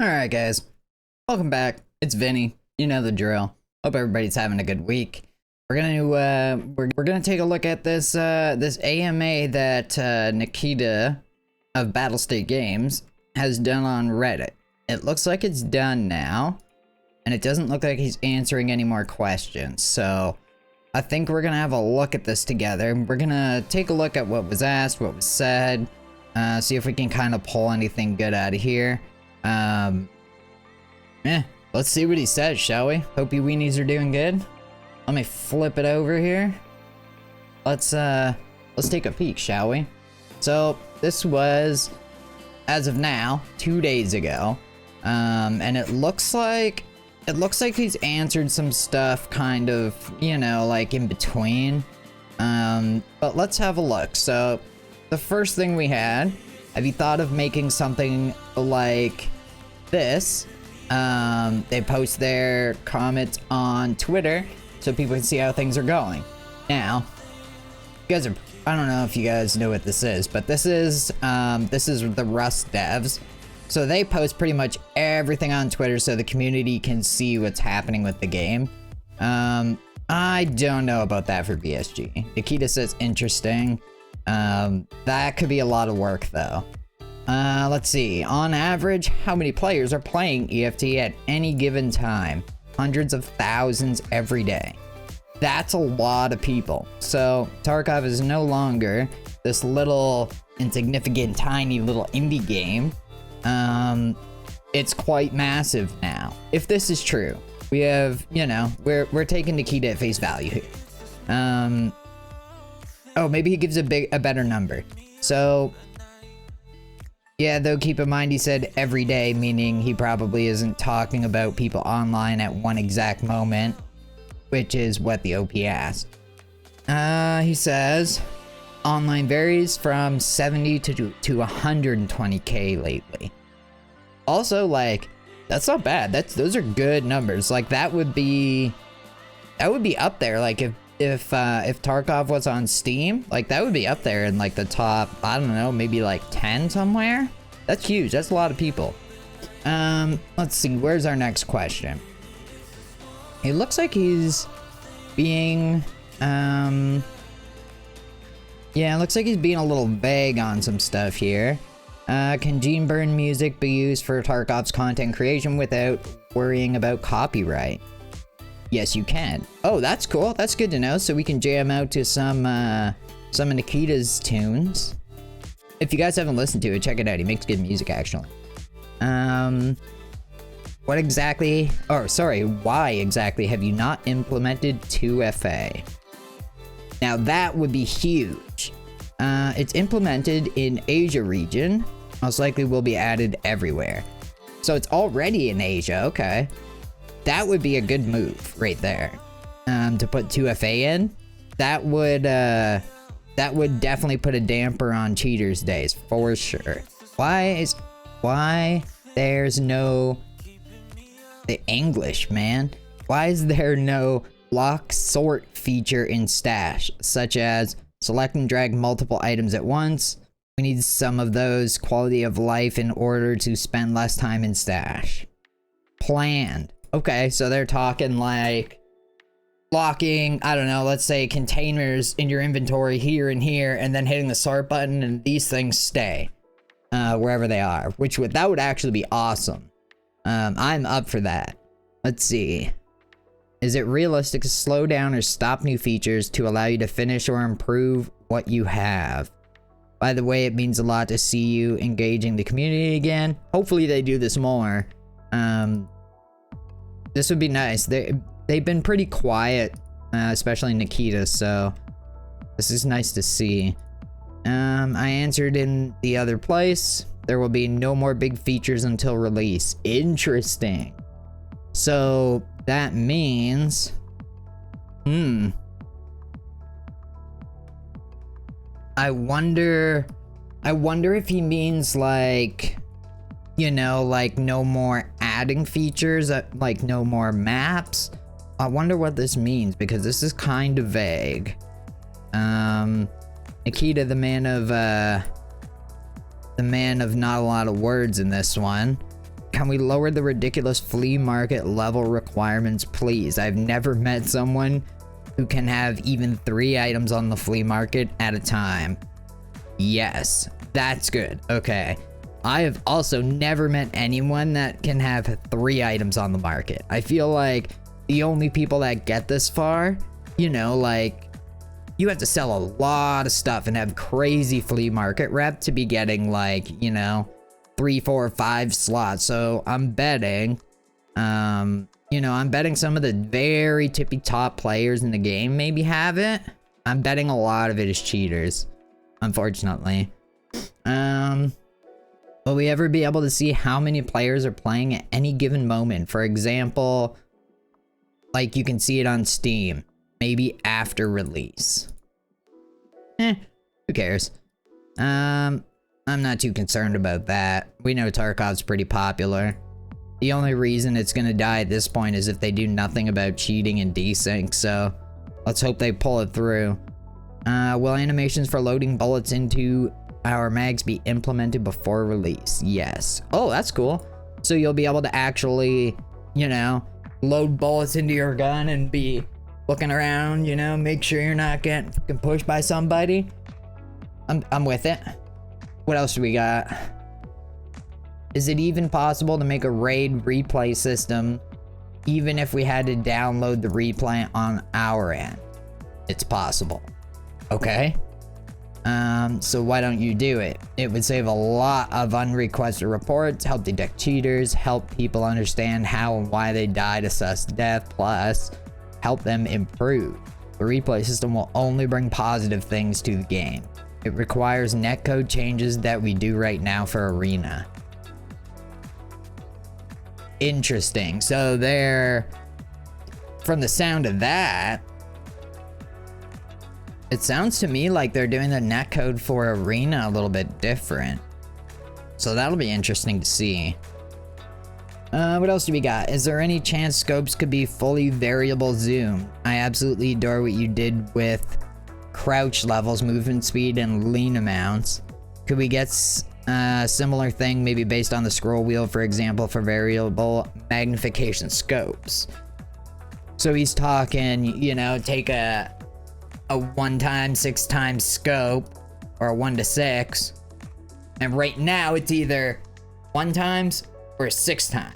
Alright guys, welcome back. It's Vinny. You know the drill. Hope everybody's having a good week. We're gonna take a look at this this AMA that Nikita of Battlestate Games has done on Reddit. It looks like it's done now, and it doesn't look like he's answering any more questions. So I think we're gonna have a look at this together. We're gonna take a look at what was asked, what was said, see if we can kind of pull anything good out of here. Let's see what he says, shall we? Hope you weenies are doing good. Let me flip it over here. Let's take a peek, shall we? So this was, as of now, 2 days ago. And it looks like he's answered some stuff kind of, you know, like in between. But let's have a look. So the first thing we had, have you thought of making something like this? They post their comments on Twitter so people can see how things are going. Now, you guys are, I don't know if you guys know what this is, but this is the Rust devs. So they post pretty much everything on Twitter so the community can see what's happening with the game. I don't know about that for BSG. Nikita says interesting. That could be a lot of work though. Let's see. On average, how many players are playing EFT at any given time? Hundreds of thousands every day. That's a lot of people. So Tarkov is no longer this little insignificant tiny little indie game. It's quite massive now. If this is true, we have, you know, we're taking Nikita at face value here. Oh, maybe he gives a better number. So yeah, though keep in mind he said every day, meaning he probably isn't talking about people online at one exact moment, which is what the OP asked. He says online varies from 70 to 120k lately. Also, like, that's not bad. Those are good numbers. Like that would be up there. Like if Tarkov was on Steam, like that would be up there in like the top, I don't know, maybe like 10 somewhere. That's huge. That's a lot of people. Let's see, where's our next question? It looks like he's being yeah, it looks like he's being a little vague on some stuff here. Can gene burn music be used for Tarkov's content creation without worrying about copyright? Yes, you can. Oh, that's cool. That's good to know. So we can jam out to some of Nikita's tunes. If you guys haven't listened to it, check it out. He makes good music, actually. What exactly? Oh, sorry. Why exactly have you not implemented 2FA? Now that would be huge. It's implemented in Asia region. Most likely will be added everywhere. So it's already in Asia. Okay. That would be a good move right there. To put 2FA in, that would definitely put a damper on cheaters days for sure. Why there's no the English, man? Why is there no lock sort feature in stash, such as select and drag multiple items at once? We need some of those quality of life in order to spend less time in stash. Planned. Okay, so they're talking like locking, I don't know, let's say containers in your inventory here and here, and then hitting the sort button and these things stay wherever they are, that would actually be awesome. I'm up for that. Let's see. Is it realistic to slow down or stop new features to allow you to finish or improve what you have? By the way, it means a lot to see you engaging the community again. Hopefully they do this more. This would be nice. They've been pretty quiet, especially Nikita, so this is nice to see. I answered in the other place. There will be no more big features until release. Interesting. So that means, I wonder if he means like, you know, like no more adding features, like no more maps. I wonder what this means because this is kind of vague. Nikita, the man of not a lot of words in this one, Can we lower the ridiculous flea market level requirements, please? I've never met someone who can have even 3 items on the flea market at a time. Yes, that's good. Okay. I have also never met anyone that can have 3 items on the market. I feel like the only people that get this far, you know, like, you have to sell a lot of stuff and have crazy flea market rep to be getting, like, you know, 3, 4, 5 slots. So I'm betting, you know, I'm betting some of the very tippy top players in the game maybe have it. I'm betting a lot of it is cheaters, unfortunately. Will we ever be able to see how many players are playing at any given moment? For example, like you can see it on Steam, maybe after release. Who cares? I'm not too concerned about that. We know Tarkov's pretty popular. The only reason it's gonna die at this point is if they do nothing about cheating and desync, so let's hope they pull it through. Will animations for loading bullets into our mags be implemented before release? Yes. Oh, that's cool. So you'll be able to actually, you know, load bullets into your gun and be looking around, you know, make sure you're not getting fucking pushed by somebody. I'm with it. What else do we got? Is it even possible to make a raid replay system even if we had to download the replay on our end? It's possible. Okay. So why don't you do it? It would save a lot of unrequested reports, help detect cheaters, help people understand how and why they died, assess death, plus help them improve. The replay system will only bring positive things to the game. It requires netcode changes that we do right now for Arena. Interesting. So they're, from the sound of that, it sounds to me like they're doing the netcode for Arena a little bit different. So that'll be interesting to see. What else do we got? Is there any chance scopes could be fully variable zoom? I absolutely adore what you did with crouch levels, movement speed, and lean amounts. Could we get a similar thing, maybe based on the scroll wheel, for example, for variable magnification scopes? So he's talking, you know, take a 1x 6x scope, or a 1:6, and right now it's either 1x or 6x.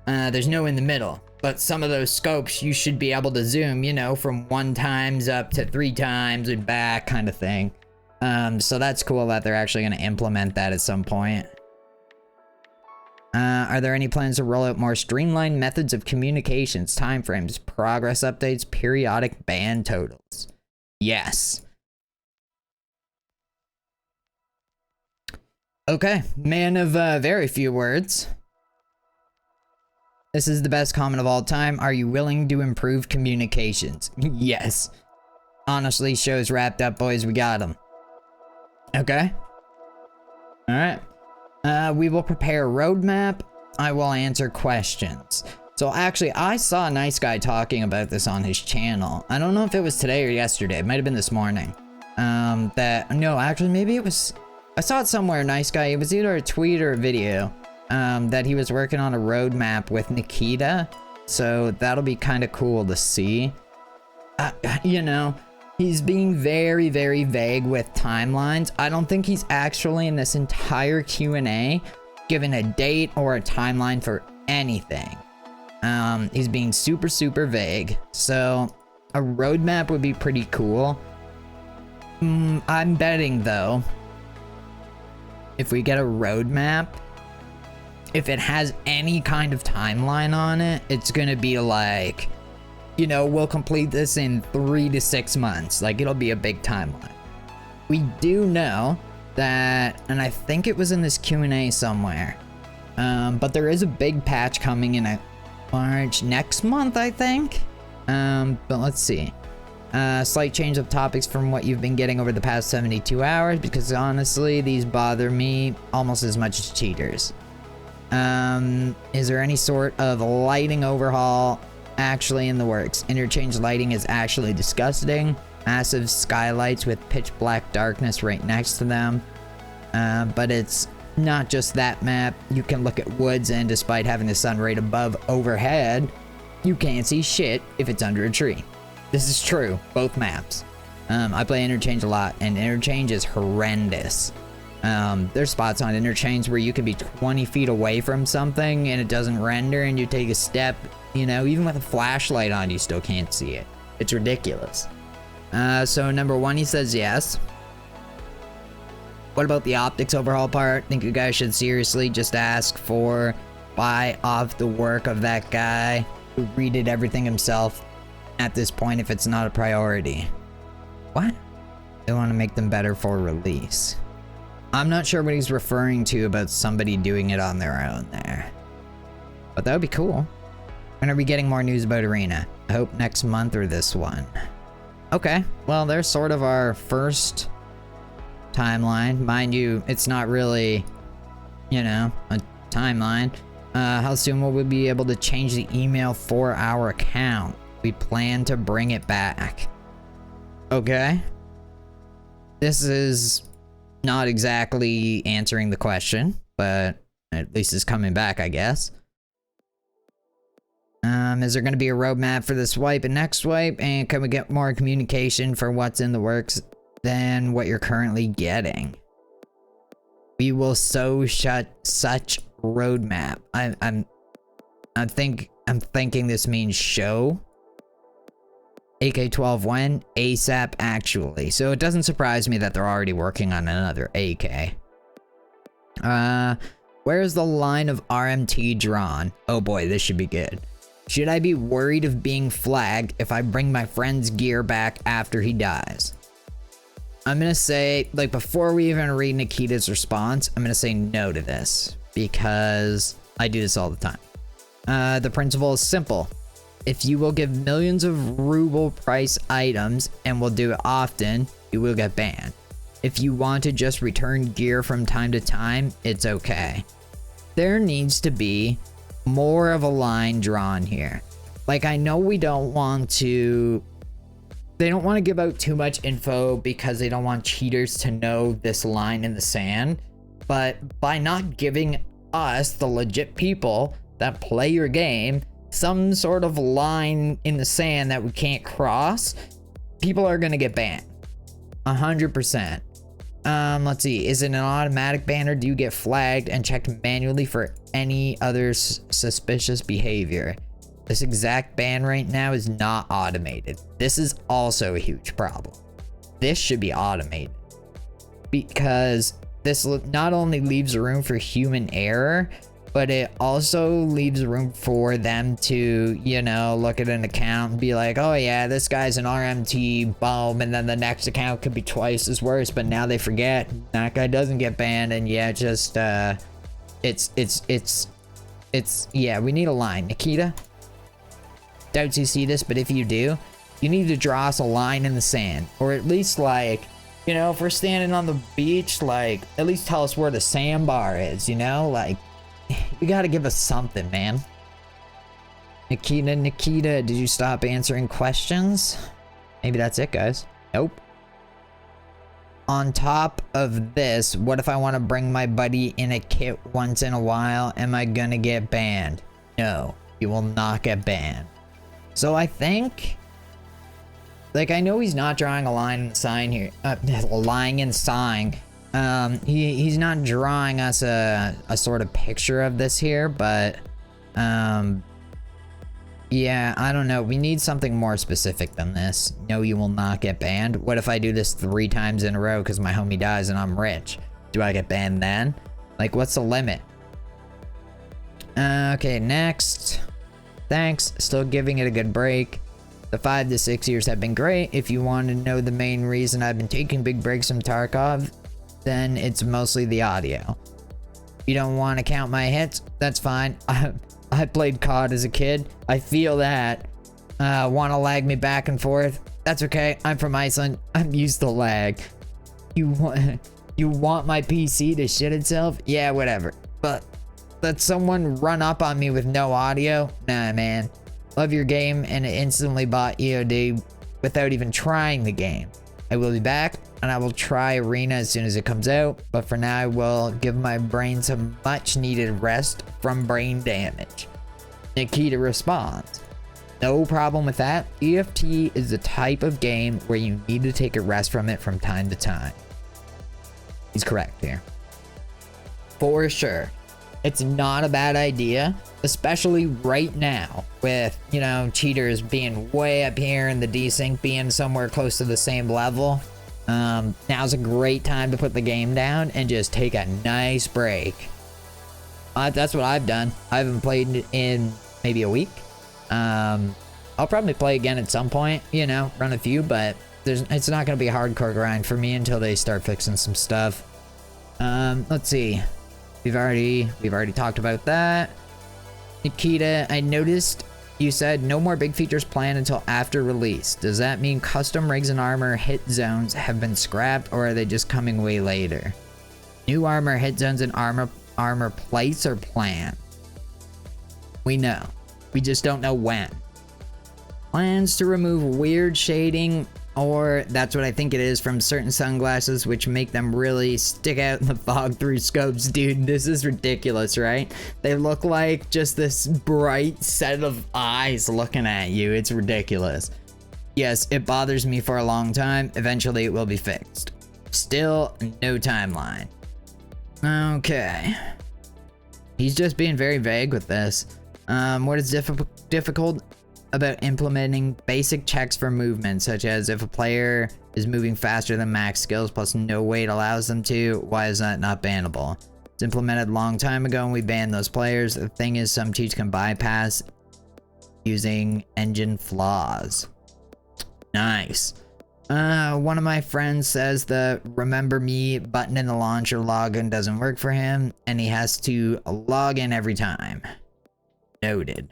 There's no in the middle, but some of those scopes you should be able to zoom, you know, from 1x up to 3x and back, kind of thing. So that's cool that they're actually going to implement that at some point. Are there any plans to roll out more streamlined methods of communications, timeframes, progress updates, periodic ban totals? Yes. Okay, man of very few words. This is the best comment of all time. Are you willing to improve communications? Yes. Honestly, show's wrapped up, boys. We got them. Okay. Alright. We will prepare a roadmap. I will answer questions. So actually, I saw a nice guy talking about this on his channel. I don't know if it was today or yesterday. It might have been this morning. No, actually, maybe it was... I saw it somewhere, nice guy. It was either a tweet or a video. That he was working on a roadmap with Nikita. So that'll be kind of cool to see. You know, he's being very, very vague with timelines. I don't think he's actually in this entire Q&A given a date or a timeline for anything. He's being super, super vague. So a roadmap would be pretty cool. I'm betting though, if we get a roadmap, if it has any kind of timeline on it, it's gonna be like, you know, we'll complete this in 3 to 6 months. Like, it'll be a big timeline. We do know that, and I think it was in this Q&A somewhere, but there is a big patch coming in a March next month, I think. But let's see. Slight change of topics from what you've been getting over the past 72 hours, because honestly, these bother me almost as much as cheaters. Is there any sort of lighting overhaul actually in the works? Interchange lighting is actually disgusting. Massive skylights with pitch black darkness right next to them. But it's not just that map, you can look at woods, and despite having the sun right above overhead, you can't see shit if it's under a tree. This is true, both maps. I play Interchange a lot, and Interchange is horrendous. There's spots on Interchange where you can be 20 feet away from something and it doesn't render, and you take a step, you know, even with a flashlight on, you still can't see it. It's ridiculous. So number one, he says yes. What about the optics overhaul part? Think you guys should seriously just ask for buy off the work of that guy who redid everything himself at this point if it's not a priority. What? They want to make them better for release. I'm not sure what he's referring to about somebody doing it on their own there. But that would be cool. When are we getting more news about Arena? I hope next month or this one. Okay, well, there's sort of our first timeline. Mind you, it's not really, you know, a timeline. How soon will we be able to change the email for our account? We plan to bring it back. Okay. This is not exactly answering the question, but at least it's coming back, I guess. Is there going to be a roadmap for this wipe and next wipe? And can we get more communication for what's in the works than what you're currently getting? We will shut such roadmap. I'm thinking this means show. AK-12 when? ASAP actually. So it doesn't surprise me that they're already working on another AK. Where's the line of RMT drawn? Oh boy, this should be good. Should I be worried of being flagged if I bring my friend's gear back after he dies? I'm gonna say, like, before we even read Nikita's response, I'm gonna say no to this, because I do this all the time. The principle is simple. If you will give millions of ruble price items and will do it often, you will get banned. If you want to just return gear from time to time, it's okay. There needs to be more of a line drawn here. Like, I know we don't want to... They don't want to give out too much info because they don't want cheaters to know this line in the sand. But by not giving us, the legit people that play your game, some sort of line in the sand that we can't cross, people are going to get banned. 100%. Let's see. Is it an automatic ban, or do you get flagged and checked manually for any other suspicious behavior? This exact ban right now is not automated. This is also a huge problem. This should be automated, because this not only leaves room for human error, but it also leaves room for them to, you know, look at an account and be like, oh yeah, this guy's an RMT, boom, and then the next account could be twice as worse, but now they forget that guy doesn't get banned, and yeah, just, yeah, we need a line. Nikita, doubt you see this, but if you do, you need to draw us a line in the sand, or at least, like, you know, if we're standing on the beach, like, at least tell us where the sandbar is, you know, like, you gotta give us something, man. Nikita, did you stop answering questions? Maybe that's it, guys. Nope. On top of this, what if I want to bring my buddy in a kit once in a while? Am I gonna get banned? No, you will not get banned. So I think, like, I know he's not drawing a line in the sign here. Lying in sign. He's not drawing us a sort of picture of this here, but yeah, I don't know. We need something more specific than this. No, you will not get banned. What if I do this 3 times in a row because my homie dies and I'm rich? Do I get banned then? Like, what's the limit? Okay, next. Thanks. Still giving it a good break. The 5 to 6 years have been great. If you want to know the main reason I've been taking big breaks from Tarkov, then it's mostly the audio. You don't want to count my hits? That's fine. I played COD as a kid. I feel that. Want to lag me back and forth? That's okay. I'm from Iceland. I'm used to lag. You want my PC to shit itself? Yeah, whatever. But let someone run up on me with no audio? Nah, man. Love your game, and it instantly bought EOD without even trying the game. I will be back. and I will try Arena as soon as it comes out, but for now I will give my brain some much needed rest from brain damage. Nikita responds, no problem with that. EFT is the type of game where you need to take a rest from it from time to time. He's correct here. For sure. It's not a bad idea, especially right now with, you know, cheaters being way up here and the desync being somewhere close to the same level. Now's a great time to put the game down and just take a nice break. That's what I've done. I haven't played in maybe a week. I'll probably play again at some point, you know, run a few, but it's not going to be a hardcore grind for me until they start fixing some stuff. Let's see. We've already talked about that. Nikita, I noticed you said no more big features planned until after release. Does that mean custom rigs and armor hit zones have been scrapped, or are they just coming way later? New armor hit zones and armor plates are planned. We know. We just don't know when. Plans to remove weird shading, or that's what I think it is, from certain sunglasses, which make them really stick out in the fog through scopes. Dude, this is ridiculous, right? They look like just this bright set of eyes looking at you. It's ridiculous. Yes, it bothers me for a long time. Eventually it will be fixed. Still, no timeline. Okay. He's just being very vague with this. What is difficult about implementing basic checks for movement, such as if a player is moving faster than max skills plus no weight allows them to, why is that not bannable? It's implemented a long time ago and we banned those players. The thing is, some cheats can bypass using engine flaws. Nice. One of my friends says the remember me button in the launcher login doesn't work for him and he has to log in every time. Noted.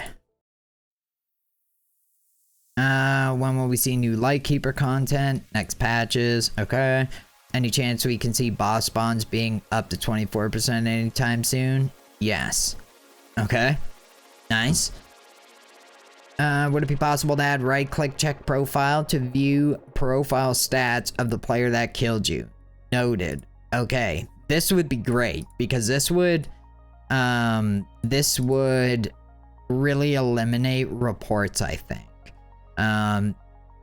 When will we see new Lightkeeper content? Next patches. Okay. Any chance we can see boss spawns being up to 24% anytime soon? Yes. Okay. Nice. Would it be possible to add right-click check profile to view profile stats of the player that killed you? Noted. Okay. This would be great because this would really eliminate reports, I think.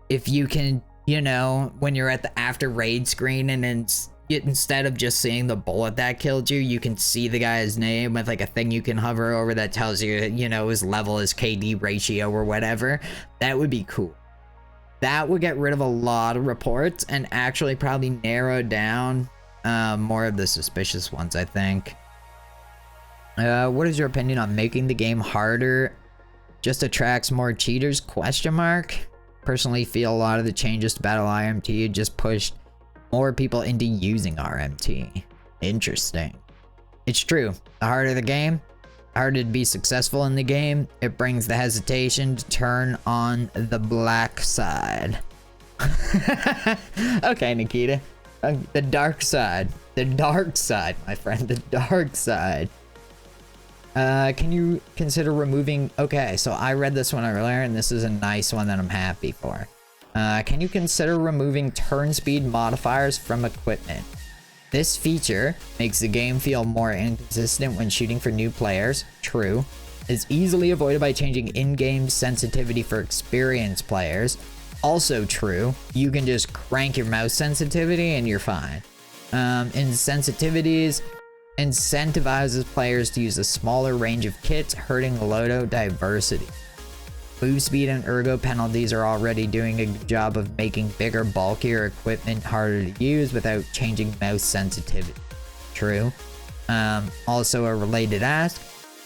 If you can, you know, when you're at the after raid screen and then instead of just seeing the bullet that killed you, you can see the guy's name with like a thing you can hover over that tells you, you know, his level, his KD ratio or whatever. That would be cool. That would get rid of a lot of reports and actually probably narrow down more of the suspicious ones, I think. What is your opinion on making the game harder? Just attracts more cheaters? Question mark. Personally feel a lot of the changes to Battle RMT just pushed more people into using RMT. Interesting. It's true. The harder the game, the harder to be successful in the game. It brings the hesitation to turn on the black side. Okay, Nikita. The dark side. The dark side, my friend. The dark side. Can you consider removing... Okay, so I read this one earlier, and this is a nice one that I'm happy for. Can you consider removing turn speed modifiers from equipment? This feature makes the game feel more inconsistent when shooting for new players. True. It's easily avoided by changing in-game sensitivity for experienced players. Also true. You can just crank your mouse sensitivity and you're fine. In sensitivities... incentivizes players to use a smaller range of kits, hurting loadout diversity. Move speed and ergo penalties are already doing a good job of making bigger, bulkier equipment harder to use without changing mouse sensitivity. True. Also a related ask,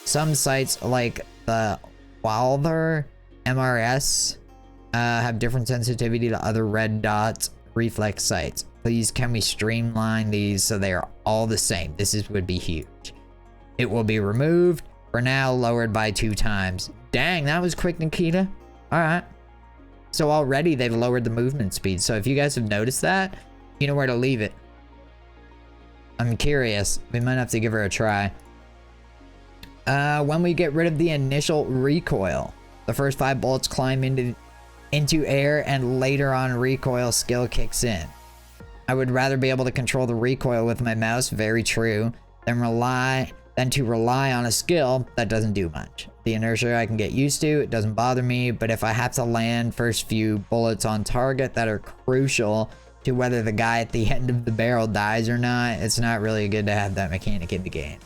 some sites like the Walther MRS have different sensitivity to other red dots reflex sites. Please, can we streamline these so they are all the same? This would be huge. It will be removed. For now, lowered by 2 times. Dang, that was quick, Nikita. Alright. So already they've lowered the movement speed. So if you guys have noticed that, you know where to leave it. I'm curious. We might have to give her a try. When we get rid of the initial recoil, the first 5 bullets climb into air and later on recoil skill kicks in. I would rather be able to control the recoil with my mouse, very true, than to rely on a skill that doesn't do much. The inertia I can get used to, it doesn't bother me, but if I have to land first few bullets on target that are crucial to whether the guy at the end of the barrel dies or not, it's not really good to have that mechanic in the game.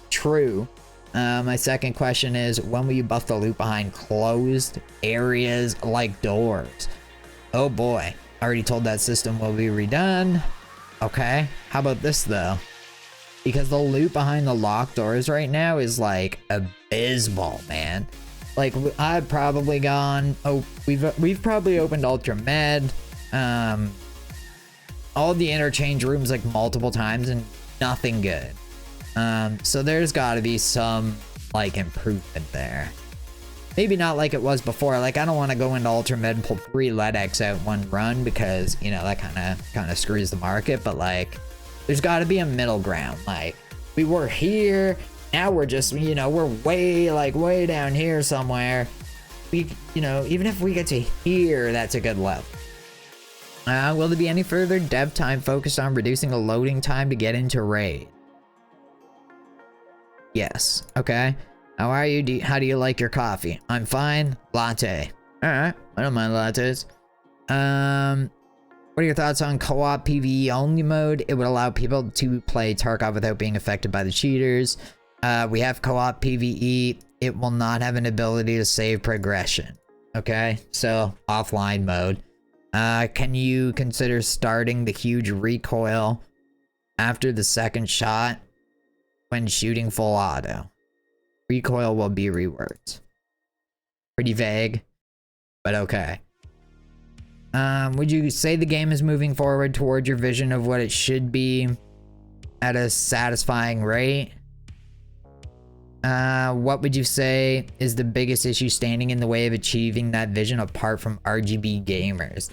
True. My second question is, when will you buff the loot behind closed areas like doors? Oh boy, already told that system will be redone. Okay, how about this though? Because the loot behind the locked doors right now is like abysmal, man. Like I've probably gone, we've probably opened Ultra Med, all the interchange rooms like multiple times and nothing good. So there's gotta be some like improvement there. Maybe not like it was before. Like I don't want to go into Ultra Med and pull 3 LEDX out one run because, you know, that kind of screws the market, but like there's got to be a middle ground. Like we were here, now we're just, you know, we're way down here somewhere. We, you know, even if we get to here, that's a good level. Will there be any further dev time focused on reducing the loading time to get into raid? Yes. Okay. How are you? How do you like your coffee? I'm fine. Latte. Alright. I don't mind lattes. What are your thoughts on co-op PvE only mode? It would allow people to play Tarkov without being affected by the cheaters. We have co-op PvE. It will not have an ability to save progression. Okay? So, offline mode. Can you consider starting the huge recoil after the second shot when shooting full auto? Recoil will be reworked. Pretty vague, but okay. Would you say the game is moving forward towards your vision of what it should be at a satisfying rate? What would you say is the biggest issue standing in the way of achieving that vision apart from RGB gamers?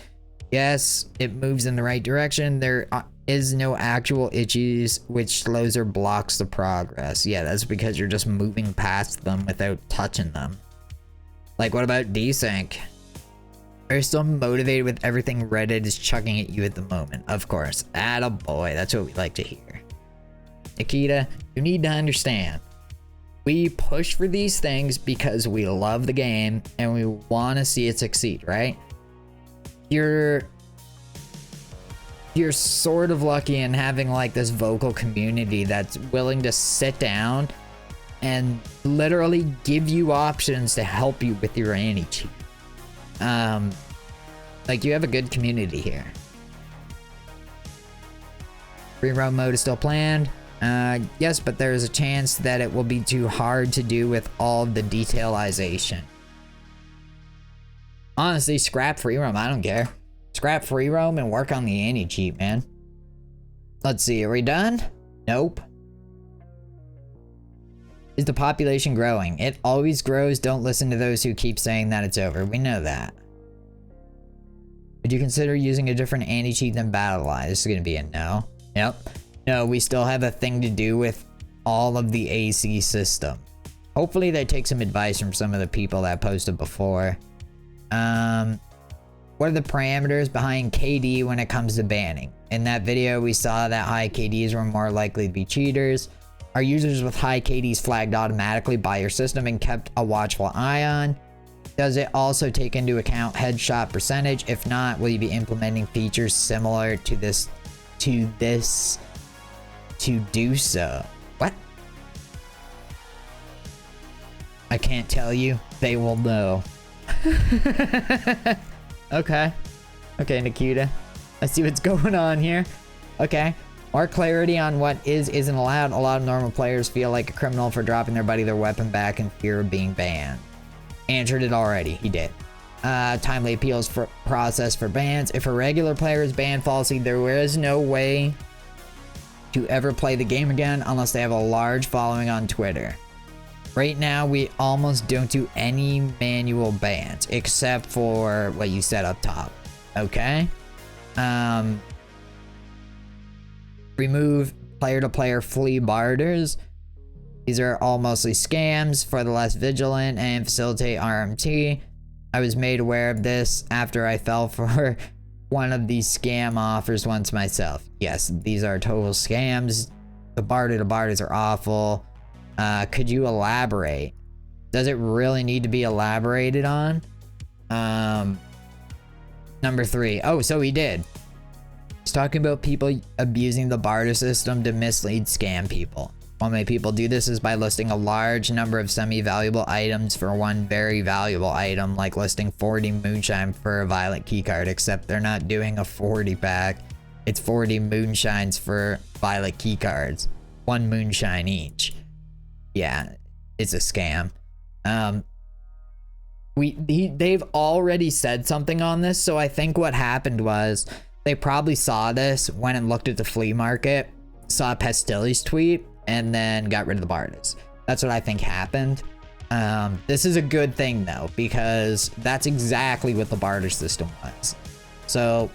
Yes, it moves in the right direction. There is no actual issues which slows or blocks the progress. Yeah, that's because you're just moving past them without touching them. Like, what about desync? Are you still motivated with everything Reddit is chucking at you at the moment? Of course. Attaboy, that's what we like to hear. Nikita, you need to understand. We push for these things because we love the game and we want to see it succeed, right? You're sort of lucky in having like this vocal community that's willing to sit down and literally give you options to help you with your anti-cheat. Like you have a good community here. Free roam mode is still planned. Yes, but there is a chance that it will be too hard to do with all the detailization. Honestly, scrap free roam, I don't care. Scrap free roam and work on the anti-cheat, man. Let's see, are we done? Nope. Is the population growing? It always grows. Don't listen to those who keep saying that it's over. We know that. Would you consider using a different anti-cheat than Battle Eye? This is gonna be a no. Yep. No, we still have a thing to do with all of the AC system. Hopefully they take some advice from some of the people that posted before. What are the parameters behind KD when it comes to banning? In that video, we saw that high KDs were more likely to be cheaters. Are users with high KDs flagged automatically by your system and kept a watchful eye on? Does it also take into account headshot percentage? If not, will you be implementing features similar to this to do so? What? I can't tell you. They will know. Okay. Okay, Nikita. I see what's going on here. Okay. More clarity on what isn't allowed. A lot of normal players feel like a criminal for dropping their buddy their weapon back in fear of being banned. Answered it already. He did. Timely appeals for process for bans. If a regular player is banned falsely, there is no way to ever play the game again unless they have a large following on Twitter. Right now, we almost don't do any manual bans, except for what you said up top. Okay? Remove player-to-player flea barters. These are all mostly scams for the less vigilant and facilitate RMT. I was made aware of this after I fell for one of these scam offers once myself. Yes, these are total scams. The barters are awful. Could you elaborate? Does it really need to be elaborated on? Number 3. Oh, so he did. He's talking about people abusing the barter system to mislead scam people. One way people do this is by listing a large number of semi-valuable items for one very valuable item, like listing 40 moonshine for a violet keycard, except they're not doing a 40 pack. It's 40 moonshines for violet keycards. 1 moonshine each. Yeah, it's a scam. They've already said something on this, so I think what happened was they probably saw this, went and looked at the flea market, saw Pastilli's tweet, and then got rid of the Barters. That's what I think happened. This is a good thing though, because that's exactly what the barter system was. So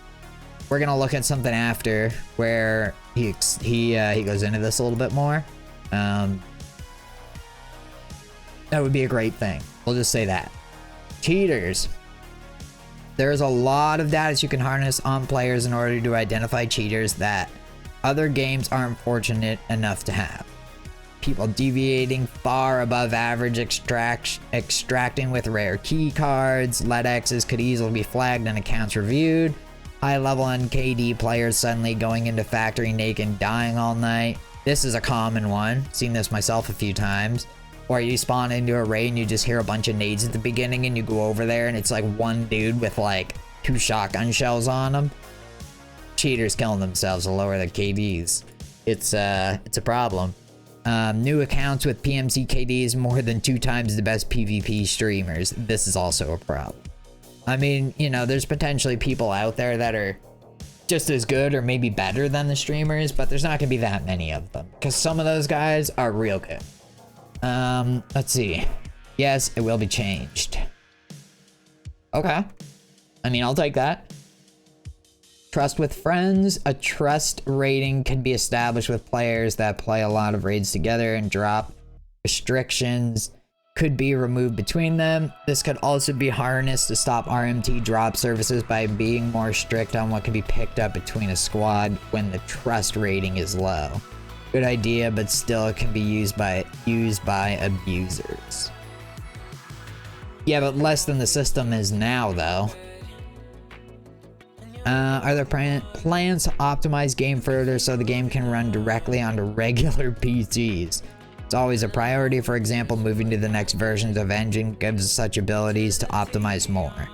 we're gonna look at something after where he goes into this a little bit more. That would be a great thing. We'll just say that. Cheaters. There's a lot of data you can harness on players in order to identify cheaters that other games aren't fortunate enough to have. People deviating far above average extracting with rare key cards. Lead X's could easily be flagged and accounts reviewed. High level NKD players suddenly going into factory naked and dying all night. This is a common one. Seen this myself a few times. Or you spawn into a raid and you just hear a bunch of nades at the beginning and you go over there and it's like one dude with like 2 shotgun shells on him. Cheaters killing themselves to lower their KDs. It's a problem. New accounts with PMC KDs more than 2 times the best PvP streamers. This is also a problem. I mean, you know, there's potentially people out there that are just as good or maybe better than the streamers, but there's not gonna be that many of them because some of those guys are real good. Let's see. Yes, it will be changed. Okay. I mean, I'll take that. Trust with friends. A trust rating can be established with players that play a lot of raids together and drop. Restrictions could be removed between them. This could also be harnessed to stop RMT drop services by being more strict on what can be picked up between a squad when the trust rating is low. Good idea, but still it can be used by abusers. Yeah, but less than the system is now, though. Are there plans to optimize game further so the game can run directly onto regular PCs? It's always a priority. For example, moving to the next versions of engine gives us such abilities to optimize more.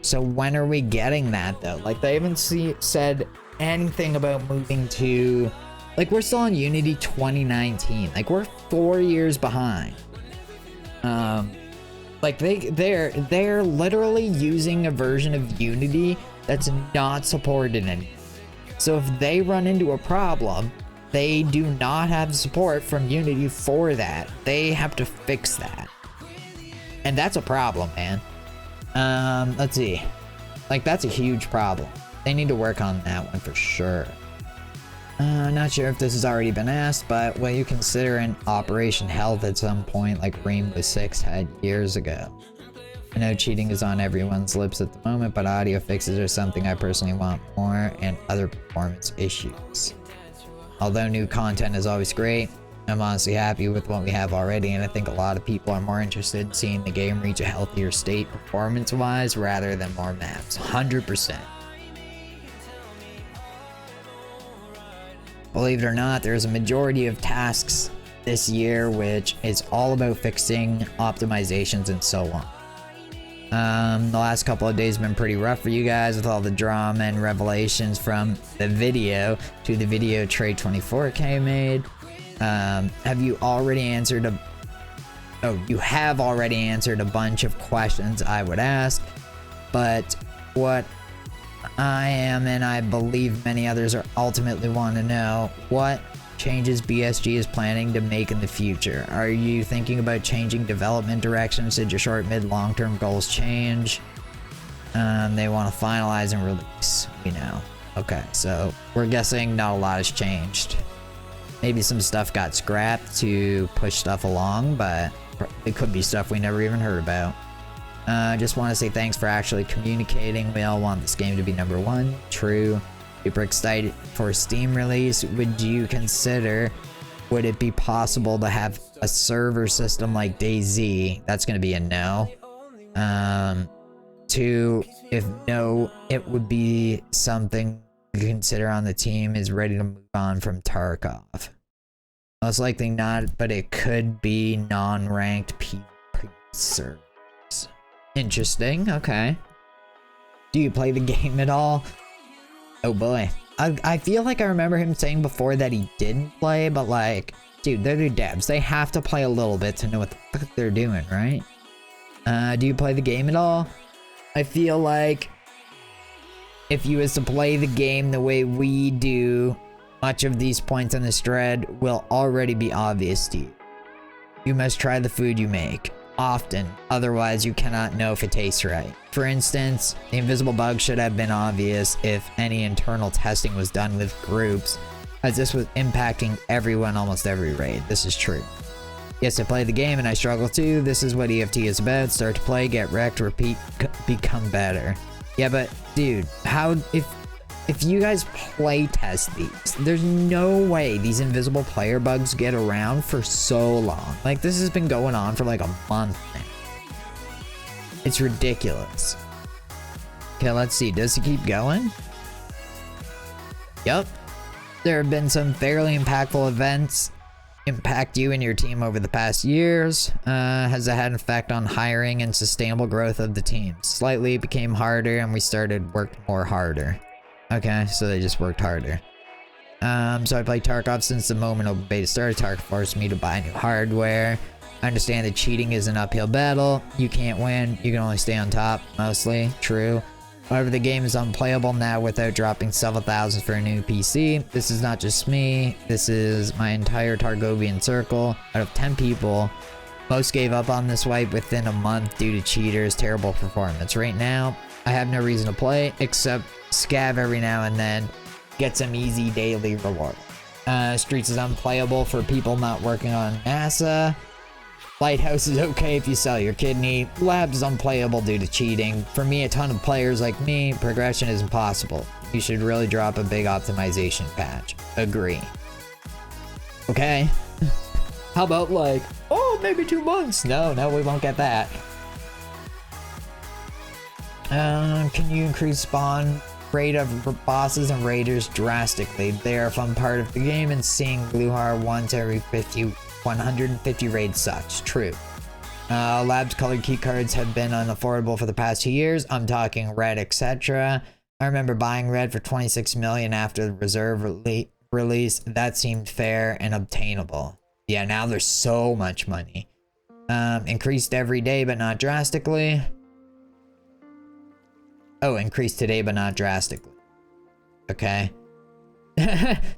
So when are we getting that, though? Like, they haven't said anything about moving to... Like, we're still on Unity 2019. Like, we're 4 years behind. Like, they're literally using a version of Unity that's not supported anymore. So if they run into a problem, they do not have support from Unity for that. They have to fix that. And that's a problem, man. Let's see. Like, that's a huge problem. They need to work on that one for sure. Not sure if this has already been asked, but will you consider an Operation Health at some point like Rainbow Six had years ago? I know cheating is on everyone's lips at the moment, but audio fixes are something I personally want more, and other performance issues. Although new content is always great, I'm honestly happy with what we have already, and I think a lot of people are more interested in seeing the game reach a healthier state performance-wise rather than more maps. 100%. Believe it or not, there's a majority of tasks this year which is all about fixing optimizations and so on. The last couple of days have been pretty rough for you guys with all the drama and revelations from the video to the video Trade 24K made. Have you already answered you have already answered a bunch of questions I would ask, but what I am, and I believe many others are ultimately want to know, what changes BSG is planning to make in the future. Are you thinking about changing development directions? Did your short, mid, long-term goals change? They want to finalize and release. We know. Okay, so we're guessing not a lot has changed. Maybe some stuff got scrapped to push stuff along, but it could be stuff we never even heard about. Just want to say thanks for actually communicating. We all want this game to be #1. True. Super excited for Steam release. Would it be possible to have a server system like DayZ? That's going to be a no. 2, if no, it would be something to consider on the team is ready to move on from Tarkov. Most likely not, but it could be non-ranked PvP servers. Interesting, okay. Do you play the game at all? Oh boy. I feel like I remember him saying before that he didn't play, but like, dude, they're the devs. They have to play a little bit to know what the fuck they're doing, right? Do you play the game at all? I feel like if you was to play the game the way we do, much of these points on this thread will already be obvious to you. You must try the food you make often, otherwise you cannot know if it tastes right. For instance, the invisible bug should have been obvious if any internal testing was done with groups, as this was impacting everyone almost every raid. This is true. Yes, I play the game and I struggle too. This is what EFT is about. Start to play, get wrecked, repeat, become better. Yeah, but dude, how if you guys play test these, there's no way these invisible player bugs get around for so long. Like, this has been going on for like a month now. It's ridiculous. Okay, let's see. Does he keep going? Yep. There have been some fairly impactful events impact you and your team over the past years. Has it had an effect on hiring and sustainable growth of the team? Slightly, it became harder and we worked more harder. Okay, so they just worked harder. So I played Tarkov since the moment open beta started. Tarkov forced me to buy new hardware. I understand that cheating is an uphill battle. You can't win, you can only stay on top, mostly. True. However, the game is unplayable now without dropping several thousands for a new PC. This is not just me, this is my entire Targovian circle. Out of 10 people, most gave up on this wipe within a month due to cheaters' terrible performance. Right now, I have no reason to play, except scav every now and then, get some easy daily reward. Streets is unplayable for people not working on NASA. Lighthouse is okay if you sell your kidney. Labs is unplayable due to cheating. For me, a ton of players like me, progression is impossible. You should really drop a big optimization patch. Agree. Okay. How about like, oh, maybe 2 months? No, we won't get that. Can you increase spawn rate of bosses and raiders drastically? They are a fun part of the game, and seeing Bluehar once every 150 raids sucks. True. Labs colored keycards have been unaffordable for the past 2 years. I'm talking red, etc. I remember buying red for 26 million after the reserve release. That seemed fair and obtainable. Yeah, now there's so much money. Increased every day, but not drastically. Oh, increased today, but not drastically. Okay.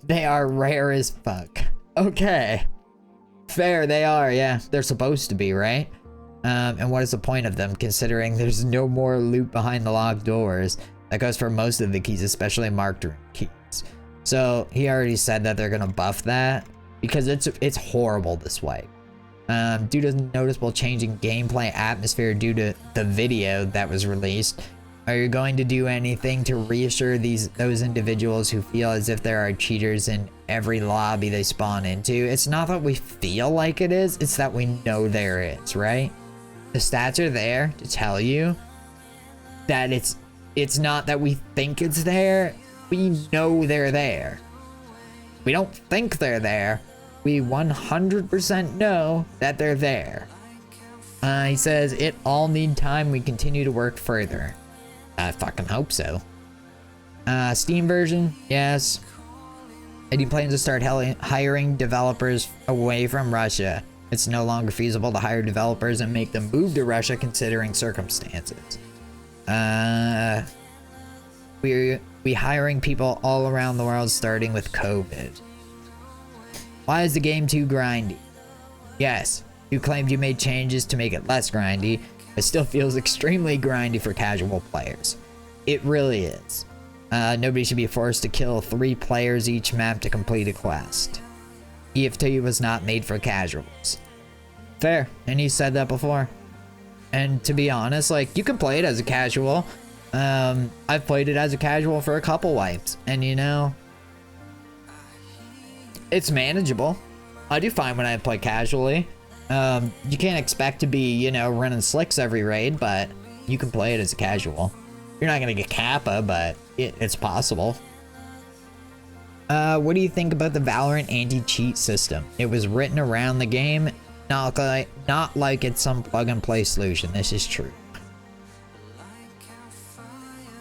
They are rare as fuck. Okay. Fair, they are, yeah. They're supposed to be, right? And what is the point of them, considering there's no more loot behind the locked doors? That goes for most of the keys, especially marked room keys. So, he already said that they're gonna buff that, because it's horrible this way. Due to noticeable change in gameplay atmosphere due to the video that was released, are you going to do anything to reassure those individuals who feel as if there are cheaters in every lobby they spawn into? It's not that we feel like it is, it's that we know there is, right? The stats are there to tell you that it's not that we think it's there, we know they're there. We don't think they're there, we 100% know that they're there. He says, it all need time, we continue to work further. I fucking hope so. Steam version, yes. And he plans to start hiring developers away from Russia. It's no longer feasible to hire developers and make them move to Russia considering circumstances. We hiring people all around the world starting with COVID. Why is the game too grindy? Yes, you claimed you made changes to make it less grindy. It still feels extremely grindy for casual players. It really is. Nobody should be forced to kill 3 players each map to complete a quest. EFT was not made for casuals. Fair, and you said that before. And to be honest, like, you can play it as a casual. I've played it as a casual for a couple wipes, and you know, it's manageable. I do fine when I play casually. You can't expect to be, you know, running slicks every raid, but you can play it as a casual. You're not gonna get Kappa, but it's possible. What do you think about the Valorant anti-cheat system? It was written around the game, not like it's some plug-and-play solution. This is true.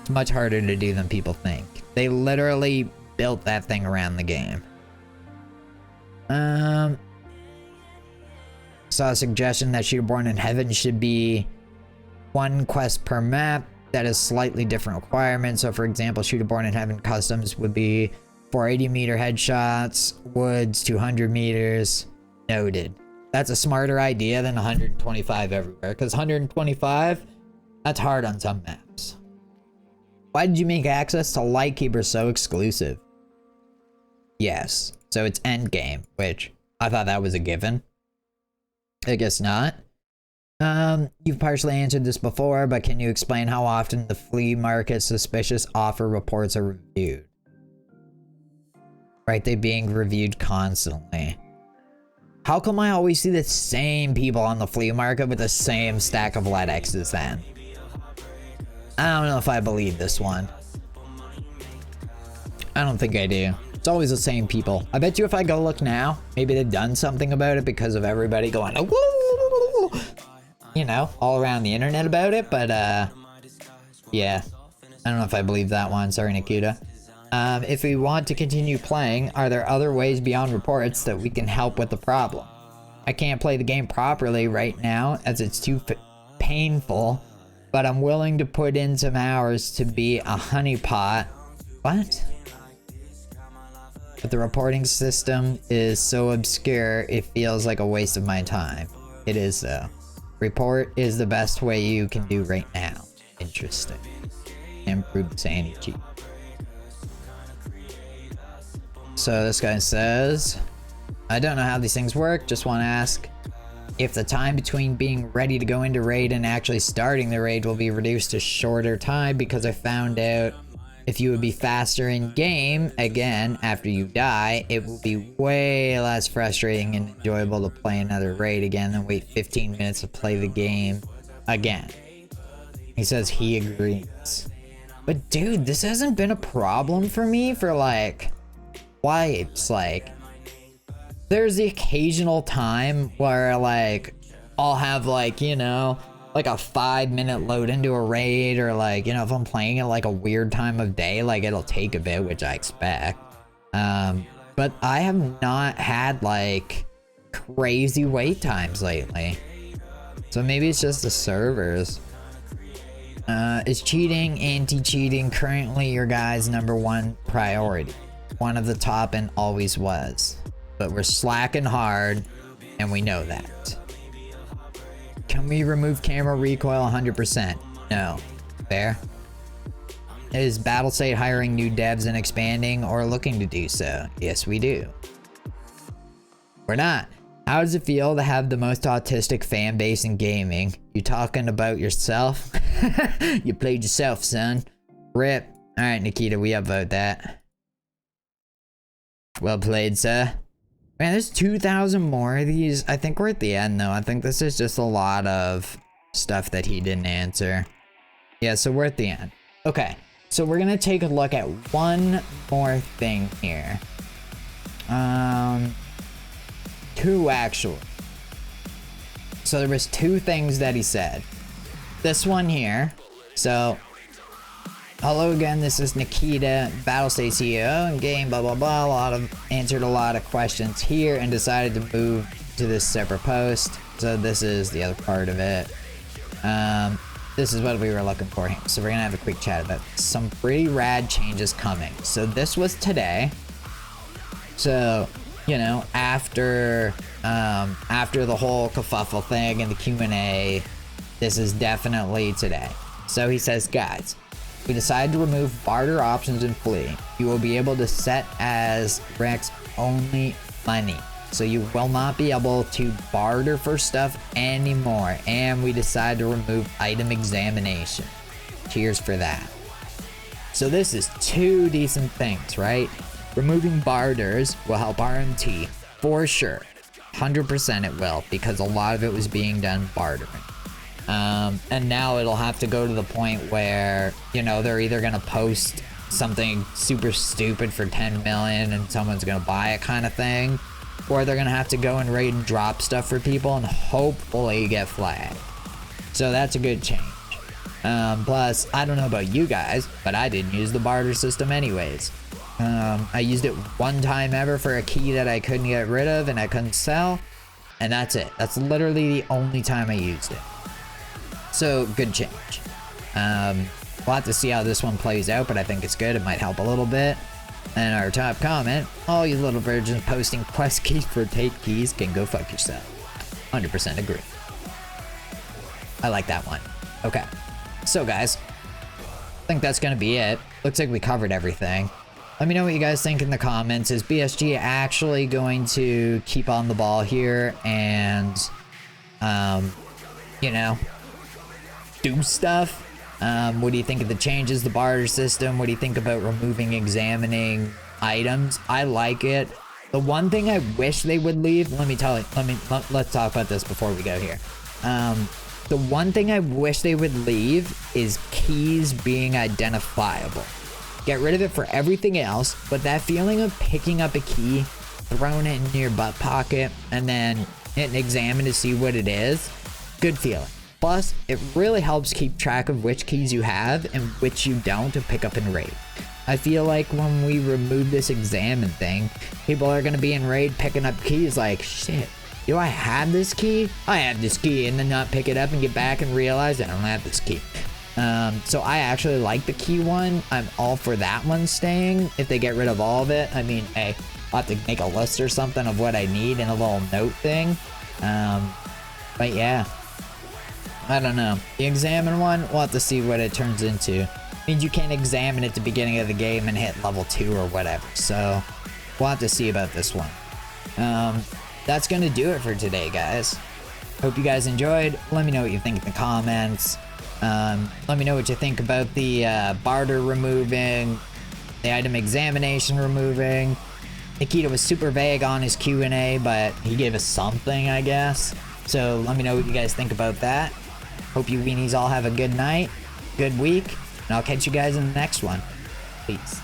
It's much harder to do than people think. They literally built that thing around the game. Saw a suggestion that Shooterborn in Heaven should be 1 quest per map that has slightly different requirements. So for example, Shooterborn in Heaven customs would be 480 meter headshots, woods 200 meters. Noted. That's a smarter idea than 125 everywhere, because 125, that's hard on some maps. Why did you make access to Lightkeeper so exclusive? Yes, so it's endgame, which I thought that was a given. I guess not. You've partially answered this before, but can you explain how often the flea market suspicious offer reports are reviewed? Right, they being reviewed constantly. How come I always see the same people on the flea market with the same stack of LEDXs then? I don't know if I believe this one. I don't think I do. It's always the same people. I bet you if I go look now, maybe they've done something about it because of everybody going, oh, you know, all around the internet about it, but yeah. I don't know if I believe that one. Sorry, Nikita. If we want to continue playing, are there other ways beyond reports that we can help with the problem? I can't play the game properly right now as it's too painful, but I'm willing to put in some hours to be a honeypot. What? But the reporting system is so obscure, it feels like a waste of my time. It is though. Report is the best way you can do right now. Interesting. Improve the sanity cheat. So this guy says, I don't know how these things work, just want to ask if the time between being ready to go into raid and actually starting the raid will be reduced to shorter time, because I found out if you would be faster in game again after you die, it will be way less frustrating and enjoyable to play another raid again than wait 15 minutes to play the game again. He says he agrees. But dude, this hasn't been a problem for me for like wipes. Like, there's the occasional time where like I'll have like, you know, like a 5-minute load into a raid, or like, you know, if I'm playing at like a weird time of day, like it'll take a bit, which I expect. But I have not had like crazy wait times lately. So maybe it's just the servers. Is cheating, anti-cheating currently your guys' #1 priority? One of the top and always was. But we're slacking hard, and we know that. Can we remove camera recoil 100%? No. Fair. Is Battlestate hiring new devs and expanding, or looking to do so? Yes, we do. We're not. How does it feel to have the most autistic fan base in gaming? You talking about yourself? You played yourself, son. Rip. Alright, Nikita, we upvote that. Well played, sir. Man, there's 2,000 more of these. I think we're at the end, though. I think this is just a lot of stuff that he didn't answer. Yeah, so we're at the end. Okay, so we're gonna take a look at one more thing here. Two, actually. So there was 2 things that he said. This one here. So, hello again, this is Nikita, Battlestate CEO, and game, blah, blah, blah. Answered a lot of questions here and decided to move to this separate post. So this is the other part of it. This is what we were looking for. So we're gonna have a quick chat about some pretty rad changes coming. So this was today. So, you know, after the whole kerfuffle thing and the Q&A, this is definitely today. So he says, guys, we decided to remove barter options in Flee. You will be able to set as Rex only money. So you will not be able to barter for stuff anymore. And we decided to remove item examination. Cheers for that. So this is 2 decent things, right? Removing barters will help RMT for sure. 100% it will, because a lot of it was being done bartering. And now it'll have to go to the point where, you know, they're either gonna post something super stupid for 10 million and someone's gonna buy it kind of thing, or they're gonna have to go and raid and drop stuff for people and hopefully get flagged. So that's a good change. Plus, I don't know about you guys, but I didn't use the barter system anyways. I used it one time ever for a key that I couldn't get rid of and I couldn't sell, and that's it. That's literally the only time I used it. So, good change. We'll have to see how this one plays out, but I think it's good. It might help a little bit. And our top comment, all you little virgins posting quest keys for take keys can go fuck yourself. 100% agree. I like that one. Okay. So guys, I think that's gonna be it. Looks like we covered everything. Let me know what you guys think in the comments. Is BSG actually going to keep on the ball here and, you know, do stuff? What do you think of the changes, the barter system? What do you think about removing examining items? I like it. The one thing I wish they would leave, let's talk about this before we go here. The one thing I wish they would leave is keys being identifiable. Get rid of it for everything else, but that feeling of picking up a key, throwing it in your butt pocket, and then hitting examine to see what it is, good feeling. Plus, it really helps keep track of which keys you have and which you don't to pick up in raid. I feel like when we remove this examine thing, people are going to be in raid picking up keys like, shit, do I have this key? I have this key, and then not pick it up and get back and realize I don't have this key. So I actually like the key one. I'm all for that one staying. If they get rid of all of it, I mean, hey, I'll have to make a list or something of what I need in a little note thing. But yeah. I don't know. The examine one, we'll have to see what it turns into. Means you can't examine at the beginning of the game and hit level 2 or whatever. So we'll have to see about this one. That's gonna do it for today, guys. Hope you guys enjoyed. Let me know what you think in the comments. Let me know what you think about the barter removing, the item examination removing. Nikita was super vague on his Q&A, but he gave us something, I guess. So let me know what you guys think about that. Hope you weenies all have a good night, good week, and I'll catch you guys in the next one. Peace.